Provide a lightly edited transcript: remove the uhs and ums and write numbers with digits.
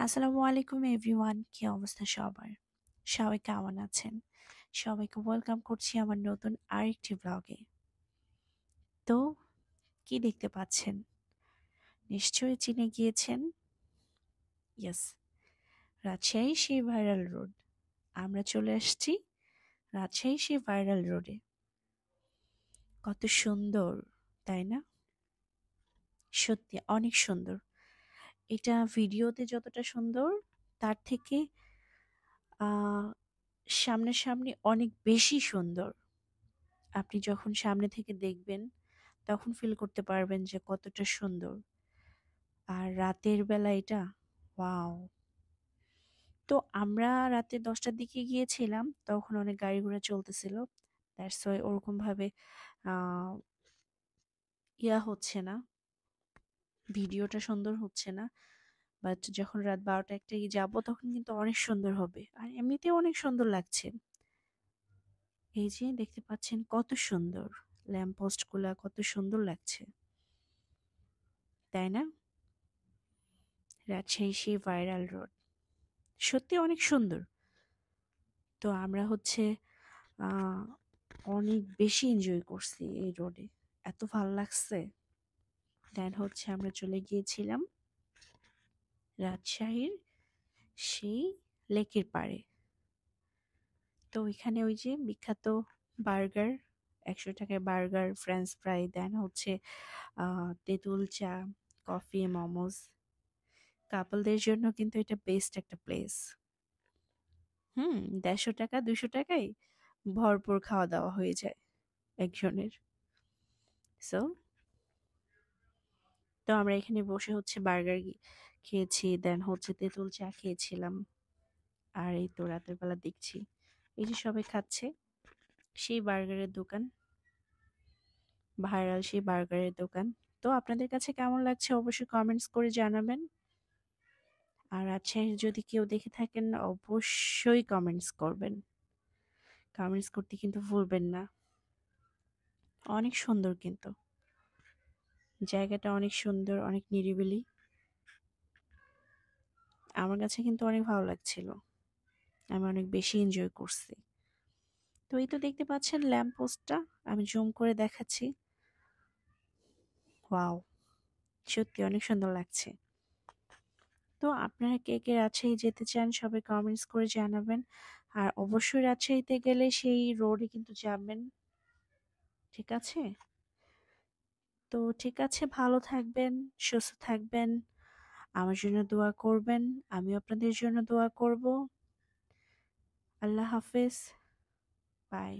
আসসালামু আলাইকুম এভরিওয়ান, কি অবস্থা সবার? সবাই কেমন আছেন? সবাইকে ওয়েলকাম করছি আমার নতুন আরেকটি ব্লগে। তো কি দেখতে পাচ্ছেন? নিশ্চয়ই চিনে গিয়েছেন। ইয়েস, রাজশাহী সেই ভাইরাল রোড। আমরা চলে আসছি রাজশাহী সেই ভাইরাল রোডে। কত সুন্দর, তাই না? সত্যি অনেক সুন্দর। এটা ভিডিওতে যতটা সুন্দর, তার থেকে আহ সামনাসামনি অনেক বেশি সুন্দর। আপনি যখন সামনে থেকে দেখবেন তখন ফিল করতে পারবেন যে কতটা সুন্দর। আর রাতের বেলা এটা ওয়াও। তো আমরা রাতে 10টার দিকে গিয়েছিলাম, তখন অনেক গাড়ি ঘোড়া চলতেছিল। দ্যাটস ওয়াই ওরকম ভাবে আহ হচ্ছে না, ভিডিওটা সুন্দর হচ্ছে না। বাট যখন রাত 12টা 1টায় যাবো তখন কিন্তু অনেক সুন্দর হবে, আর এমনিতেও অনেক সুন্দর লাগছে। এই যে দেখতে পাচ্ছেন কত সুন্দর, ল্যাম্প পোস্ট গুলা কত সুন্দর লাগছে, তাই না? রাজশাহী সেই ভাইরাল রোড সত্যি অনেক সুন্দর। তো আমরা হচ্ছে আহ অনেক বেশি এনজয় করছি এই রোডে, এত ভালো লাগছে। দেন হচ্ছে আমরা চলে গিয়েছিলাম রাজশাহীর সেই লেকের পাড়ে। তো ওইখানে ওই যে বিখ্যাত বার্গার, 100 টাকায় বার্গার, ফ্রেঞ্চ ফ্রাই, দেন হচ্ছে তেঁতুল চা, কফি, মোমোজ। কাপলদের জন্য কিন্তু এটা বেস্ট একটা প্লেস। 150 টাকা 200 টাকায় ভরপুর খাওয়া দাওয়া হয়ে যায় একজনের। সো তো আমরা এখানে বসে হচ্ছে বার্গার খেয়েছি, দেন হচ্ছে তেঁতুল চা খেয়েছিলাম। আর এই তো রাতের বেলা দেখছি এই যে সবাই খাচ্ছে সেই বার্গারের দোকান, ভাইরাল সেই বার্গারের দোকান। তো আপনাদের কাছে কেমন লাগছে অবশ্যই কমেন্টস করে জানাবেন। আর আচ্ছা, যদি কেউ দেখে থাকেন অবশ্যই কমেন্টস করবেন, কমেন্টস করতে কিন্তু ভুলবেন না। অনেক সুন্দর কিন্তু জায়গাটা, অনেক সুন্দর, অনেক নিরিবিলি। আমার কাছে কিন্তু অনেক ভালো লাগছিল, আমি অনেক বেশি এনজয় করছি। তো এই তো দেখতে পাচ্ছেন ল্যাম্প পোস্টটা, আমি জুম করে দেখাচ্ছি। ওয়াও, সত্যি অনেক সুন্দর লাগছে। তো আপনারা কে কে রাজশাহী যেতে চান সবাই কমেন্টস করে জানাবেন। আর অবশ্যই রাজশাহীতে গেলে সেই রোডে কিন্তু যাবেন, ঠিক আছে? তো ঠিক আছে, ভালো থাকবেন, সুস্থ থাকবেন, আমার জন্য দোয়া করবেন, আমি আপনাদের জন্য দোয়া করব। আল্লাহ হাফেজ, বাই।